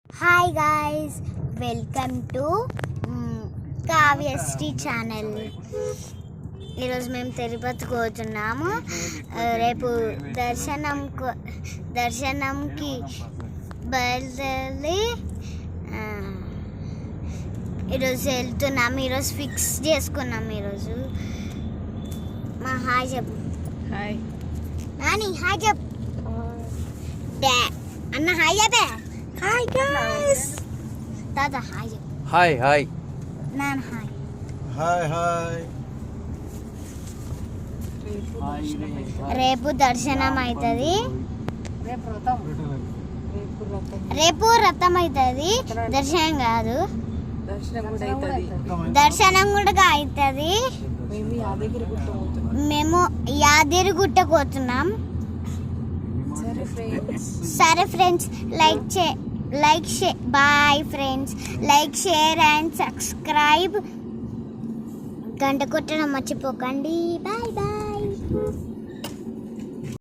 Hi guys, welcome to Kavyasri channel. ఈరోజు మేము తిరుపతికి పోతున్నాము. రేపు దర్శనంకి బయలుదేరి ఈరోజు వెళ్తున్నాము. ఈరోజు ఫిక్స్ చేసుకున్నాము. ఈరోజు మా హాయ్ చెప్పు. హాయ్ నాని హాయ్ చెప్పు. అన్న హాయ్ చెప్పే. Hi guys. తాత హాయ్ చెప్పు. Hi hi. నాన్న హాయ్. Hi hi. రేపు దర్శనం అవుతుంది. రేపు రథం అవుతుంది, దర్శనం కాదు. దర్శనం కూడా అవుతుంది. మేము యాదగిరిగుట్టకు పోతున్నాం. సరే friends, bye friends. Like, share and subscribe. గంట కొట్టడం మర్చిపోకండి. Bye bye.